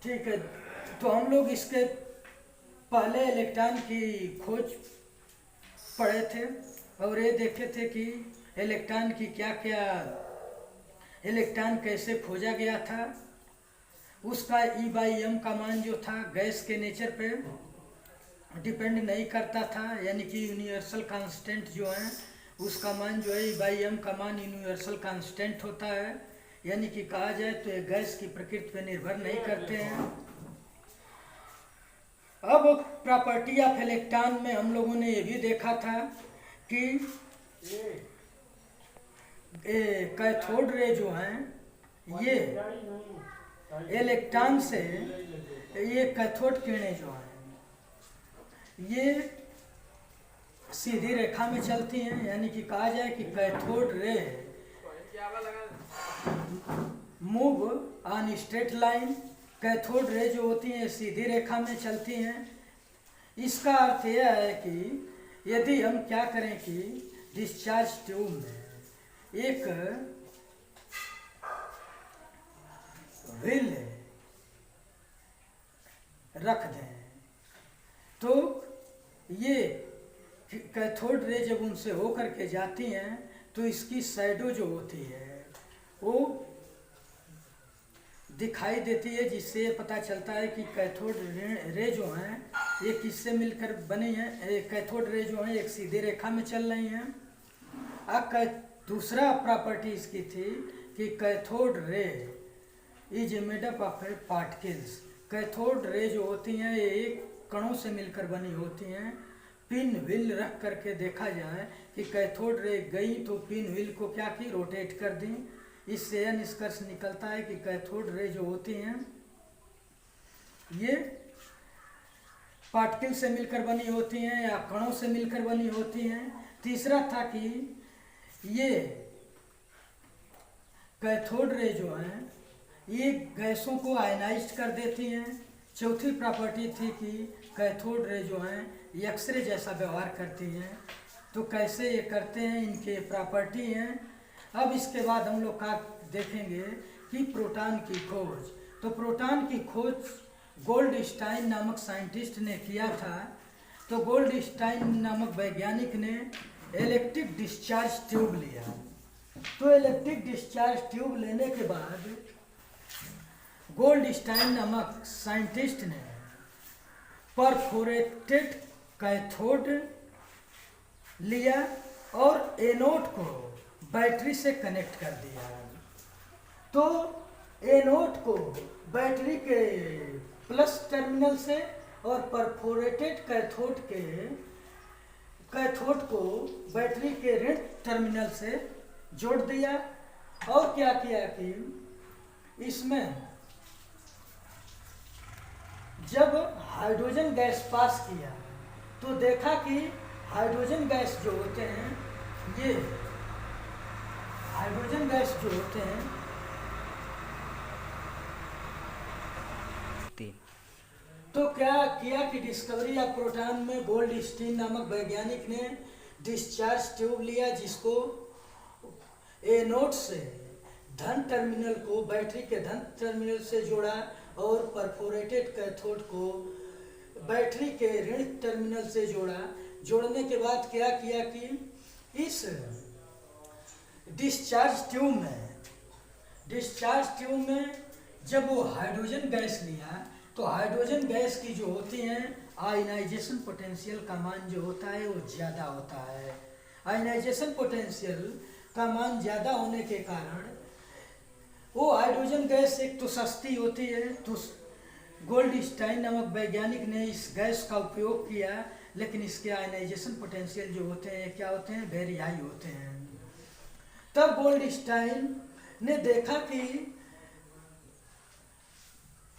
ठीक है, तो हम लोग इसके पहले इलेक्ट्रॉन की खोज पढ़े थे और ये देखे थे कि इलेक्ट्रॉन की क्या क्या, इलेक्ट्रॉन कैसे खोजा गया था। उसका E/m का मान जो था गैस के नेचर पे डिपेंड नहीं करता था, यानी कि यूनिवर्सल कांस्टेंट जो है उसका मान जो है E/m का मान यूनिवर्सल कांस्टेंट होता है, यानी कि कहा जाए तो ये गैस की प्रकृति पे निर्भर नहीं करते हैं। अब प्रॉपर्टी ऑफ इलेक्ट्रॉन में हम लोगों ने ये भी देखा था कि कैथोड रे जो हैं ये इलेक्ट्रॉन से, ये कैथोड किरणें जो हैं ये सीधी रेखा में चलती हैं, यानी कि कहा जाए कि cathode ray move on straight line. Cathode ray जो होती हैं सीधी रेखा में चलती हैं। इसका अर्थ यह है कि यदि हम क्या करें कि डिस्चार्ज ट्यूब में एक व्हील रख दें तो ये कैथोड रे जब उनसे होकर के जाती हैं तो इसकी शैडो जो होती है वो दिखाई देती है, जिससे ये पता चलता है कि कैथोड रे जो हैं ये किससे मिलकर बनी हैं। कैथोड रे जो हैं एक सीधी रेखा में चल रही हैं। अब दूसरा प्रॉपर्टी इसकी थी कि cathode ray is made up of particles. Cathode ray जो होती हैं ये एक कणों से मिलकर बनी होती हैं। पिन व्हील रख करके देखा जाए कि कैथोड रे गई तो पिन व्हील को क्या की, रोटेट कर दी। इससे यह निष्कर्ष निकलता है कि कैथोड रे जो होती हैं ये पार्टिकल से मिलकर बनी होती हैं या कणों से मिलकर बनी होती हैं। तीसरा था कि ये कैथोड रे जो हैं ये गैसों को आयनाइज कर देती हैं। चौथी प्रॉपर्टी थी कि कैथोड रे जो हैं एक्सरे जैसा व्यवहार करती हैं। तो कैसे ये करते हैं, इनके प्रॉपर्टी हैं। अब इसके बाद हम लोग का देखेंगे कि प्रोटॉन की खोज। तो प्रोटॉन की खोज गोल्डस्टाइन नामक साइंटिस्ट ने किया था। तो गोल्डस्टाइन नामक वैज्ञानिक ने इलेक्ट्रिक डिस्चार्ज ट्यूब लिया। तो इलेक्ट्रिक डिस्चार्ज ट्यूब लेने के बाद गोल्डस्टाइन नामक साइंटिस्ट ने परफोरेटेड कैथोड लिया और एनोड को बैटरी से कनेक्ट कर दिया। तो एनोड को बैटरी के प्लस टर्मिनल से और परफोरेटेड कैथोड को बैटरी के ऋण टर्मिनल से जोड़ दिया। और क्या किया कि इसमें जब हाइड्रोजन गैस पास किया तो देखा कि हाइड्रोजन गैस जो होते हैं, ये हाइड्रोजन गैस जो होते हैं तो क्या किया कि डिस्कवरी ऑफ प्रोटॉन में गोल्डस्टीन नामक वैज्ञानिक ने डिस्चार्ज ट्यूब लिया, जिसको एनोड से धन टर्मिनल को बैटरी के धन टर्मिनल से जोड़ा और परफोरेटेड कैथोड को बैटरी के ऋण टर्मिनल से जोड़ा। जोड़ने के बाद क्या किया कि इस डिस्चार्ज ट्यूब में जब वो हाइड्रोजन गैस लिया तो हाइड्रोजन गैस की जो होती हैं आयनाइजेशन पोटेंशियल का मान जो होता है वो ज़्यादा होता है। आयनाइजेशन पोटेंशियल का मान ज़्यादा होने के कारण वो हाइड्रोजन गैस एक तो सस्ती होती है। तो गोल्डस्टाइन नामक वैज्ञानिक ने इस गैस का उपयोग किया, लेकिन इसके आयनाइजेशन पोटेंशियल जो होते हैं क्या होते हैं, वेरी हाई होते हैं। तब गोल्डस्टाइन ने देखा कि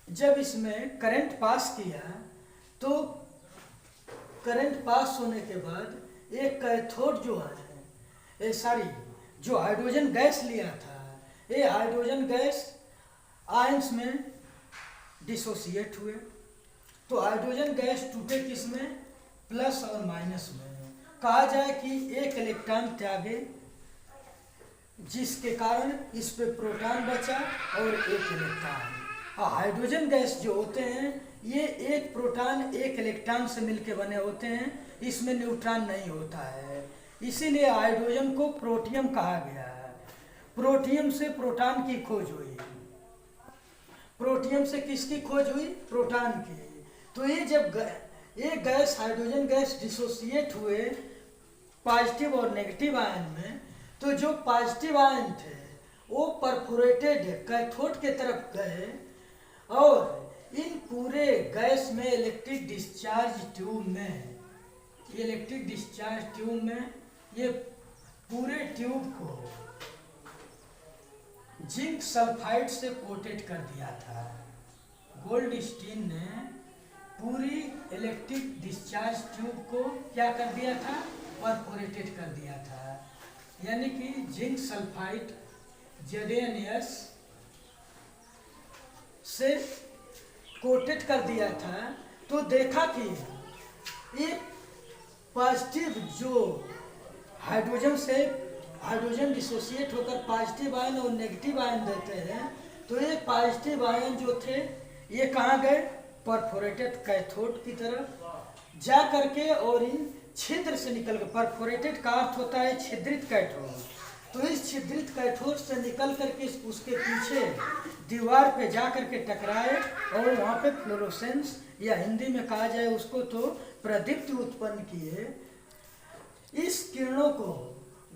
जब इसमें करंट पास किया तो करंट पास होने के बाद एक कैथोड जो है जो हाइड्रोजन गैस लिया था, ये हाइड्रोजन गैस आयंस में डिसोसिएट हुए। तो हाइड्रोजन गैस टूटे किस में, प्लस और माइनस में। कहा जाए कि एक इलेक्ट्रॉन त्यागे, जिसके कारण इस पे प्रोटॉन बचा और एक इलेक्ट्रॉन। हाइड्रोजन गैस जो होते हैं ये एक प्रोटॉन एक इलेक्ट्रॉन से मिलकर बने होते हैं, इसमें न्यूट्रॉन नहीं होता है, इसीलिए हाइड्रोजन को प्रोटियम कहा गया है। प्रोटियम से प्रोटॉन की खोज हुई। प्रोटियम से किसकी खोज हुई? प्रोटॉन की। तो ये जब ये गैस हाइड्रोजन गैस डिसोसिएट हुए पॉजिटिव और नेगेटिव आयन में, तो जो पॉजिटिव आयन थे वो परफोरेटेड कैथोड के तरफ गए और इन पूरे गैस में इलेक्ट्रिक डिस्चार्ज ट्यूब में, इलेक्ट्रिक डिस्चार्ज ट्यूब में ये पूरे ट्यूब को जिंक सल्फाइड से कोटेड कर दिया था। गोल्डस्टीन ने पूरी इलेक्ट्रिक डिस्चार्ज ट्यूब को क्या कर दिया था? परफोरेटेड कर दिया था, यानी कि जिंक सल्फाइड ZnS से कोटेड कर दिया था। तो देखा कि एक पॉजिटिव जो हाइड्रोजन से हाइड्रोजन डिसोसिएट होकर पॉजिटिव आयन और नेगेटिव आयन देते हैं, तो ये पॉजिटिव आयन जो थे ये कहाँ गए? परफोरेटेड कैथोड की तरफ जा करके और इन छिद्र से निकल कर, परफोरेटेड का अर्थ होता है छिद्रित कैथोड, तो इस छिद्रित कैथोड से निकल करके उसके पीछे दीवार पे जा करके टकराए और वहाँ पे फ्लोरोसेंस या हिंदी में कहा जाए उसको तो प्रदीप्ति उत्पन्न किए। इस किरणों को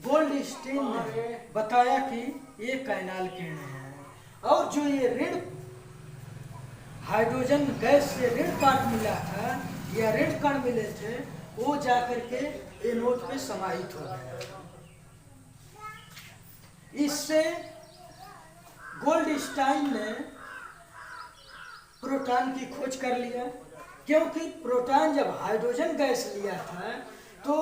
गोल्डस्टीन ने बताया कि ये कैनाल किरणें हैं, और जो ये ऋण हाइड्रोजन गैस से ऋण पार्ट मिला था या ऋण कण मिले थे, वो जाकर के एनोड पे समाहित हो गए। इससे गोल्डस्टाइन ने प्रोटॉन की खोज कर लिया, क्योंकि प्रोटॉन जब हाइड्रोजन गैस लिया था तो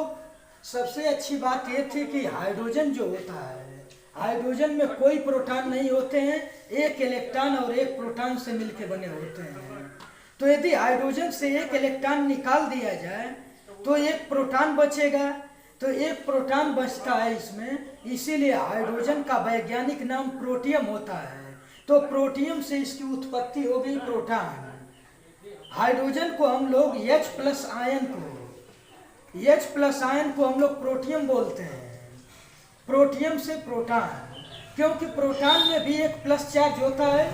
सबसे अच्छी बात यह थी कि हाइड्रोजन जो होता है, हाइड्रोजन में कोई प्रोटॉन नहीं होते हैं, एक इलेक्ट्रॉन और एक प्रोटॉन से मिलकर बने होते हैं। तो यदि हाइड्रोजन से एक इलेक्ट्रॉन निकाल दिया जाए तो एक प्रोटॉन बचेगा, तो एक प्रोटॉन बचता है इसमें, इसीलिए हाइड्रोजन का वैज्ञानिक नाम प्रोटियम होता है। तो प्रोटियम से इसकी उत्पत्ति हो गई प्रोटॉन। हाइड्रोजन को हम लोग H+ आयन को हम लोग प्रोटियम बोलते हैं, प्रोटियम से प्रोटॉन, क्योंकि प्रोटॉन में भी एक प्लस चार्ज होता है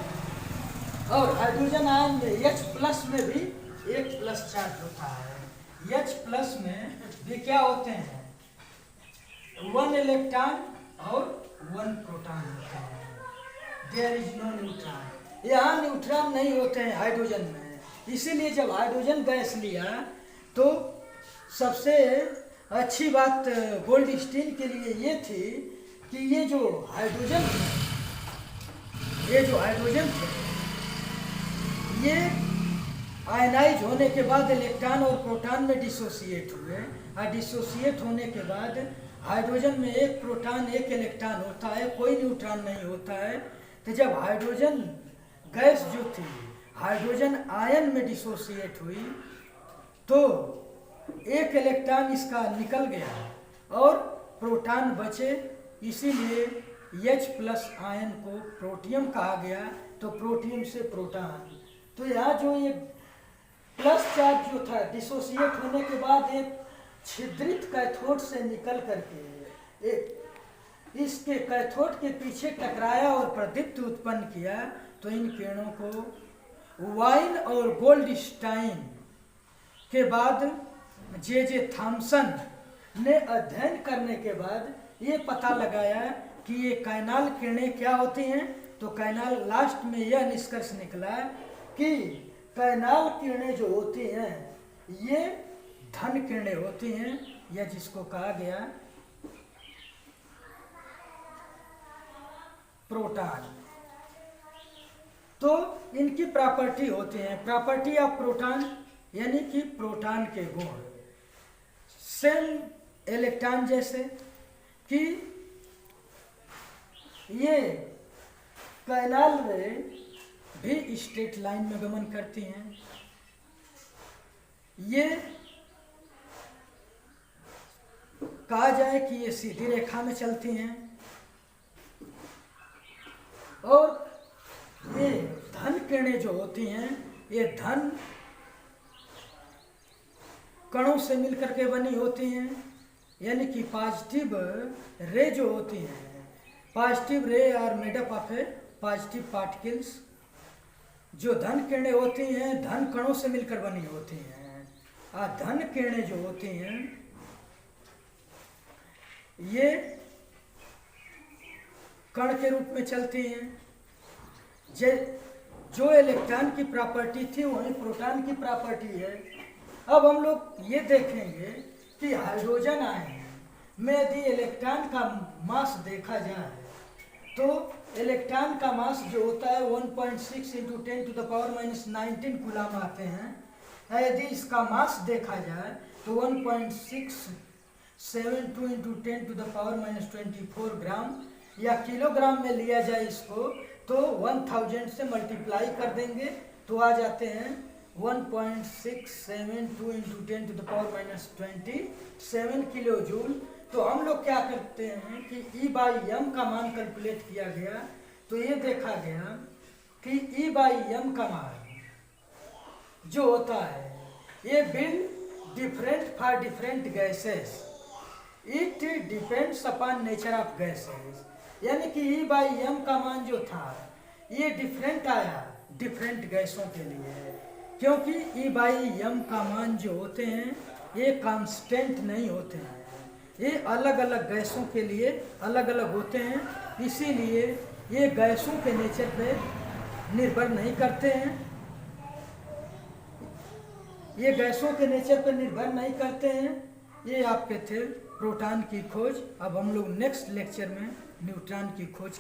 और हाइड्रोजन आयन में H+ में भी एक प्लस चार्ज होता है। H+ में भी क्या होते हैं? 1 इलेक्ट्रॉन और 1 प्रोटॉन होते हैं। देयर इज नो न्यूट्रॉन, यहाँ न्यूट्रॉन नहीं होते हैं हाइड्रोजन में। इसीलिए जब हाइड्रोजन गैस लिया तो सबसे अच्छी बात गोल्डस्टीन के लिए ये थी कि ये जो हाइड्रोजन थे ये आयनाइज होने के बाद इलेक्ट्रॉन और प्रोटॉन में डिसोसिएट हुए, और डिसोसिएट होने के बाद हाइड्रोजन में एक प्रोटॉन एक इलेक्ट्रॉन होता है, कोई न्यूट्रॉन नहीं होता है। तो जब हाइड्रोजन गैस जो थी हाइड्रोजन आयन में डिसोसिएट हुई तो एक इलेक्ट्रॉन इसका निकल गया और प्रोटॉन बचे, इसीलिए H+ आयन को प्रोटियम कहा गया। तो प्रोटियम से प्रोटॉन, तो यहाँ जो ये प्लस चार्ज जो था डिसोसिएट होने के बाद एक छिद्रित कैथोड से निकल करके इसके कैथोड के पीछे टकराया और प्रदीप्ति उत्पन्न किया। तो इन किरणों को वाइन और गोल्डस्टाइन के बाद J.J. थॉमसन ने अध्ययन करने के बाद ये पता लगाया कि ये कैनाल किरणें क्या होती हैं। तो कैनाल लास्ट में यह निष्कर्ष निकला कि कैनाल किरणें जो होती हैं ये धन किरणें होती हैं, या जिसको कहा गया प्रोटॉन। तो इनकी प्रॉपर्टी होती हैं, प्रॉपर्टी ऑफ प्रोटॉन यानी कि प्रोटॉन के गुण सेम इलेक्ट्रॉन जैसे कि ये कैनाल में भी स्ट्रेट लाइन में गमन करती हैं, ये कहा जाए कि ये सीधी रेखा में चलती हैं, और ये धन किरणें जो होती हैं ये धन कणों से मिलकर के बनी होती हैं, यानी कि पॉजिटिव रे जो होती हैं, positive ray are made up of a positive particles. जो धन किरणें होती हैं धन कणों से मिलकर बनी होती हैं, और धन किरणें जो होती हैं ये कण के रूप में चलती हैं। जो इलेक्ट्रॉन की प्रॉपर्टी थी वही प्रोटॉन की प्रॉपर्टी है। अब हम लोग ये देखेंगे कि हाइड्रोजन आयन में यदि इलेक्ट्रॉन का मास देखा जाए तो इलेक्ट्रॉन का मास जो होता है 1.6 × 10⁻⁻19 कूलम आते हैं। यदि इसका मास देखा जाए तो 1.672 × 10⁻24 ग्राम, या किलोग्राम में लिया जाए इसको तो 1000 से मल्टीप्लाई कर देंगे तो आ जाते हैं 1.672 × 10⁻27 किलो जूल। तो हम लोग क्या करते हैं कि E/m का मान कैलकुलेट किया गया तो ये देखा गया कि E/m का मान जो होता है ये bill different for different gases, it depends upon nature of gases. यानी कि E/m का मान जो था ये डिफरेंट आया डिफरेंट गैसों के लिए, क्योंकि E/m का मान जो होते हैं ये कांस्टेंट नहीं होते हैं, ये अलग अलग गैसों के लिए अलग अलग होते हैं। इसीलिए ये गैसों के नेचर पे निर्भर नहीं करते हैं, ये गैसों के नेचर पर निर्भर नहीं करते हैं। ये आपके थे प्रोटॉन की खोज। अब हम लोग नेक्स्ट लेक्चर में न्यूट्रॉन की खोज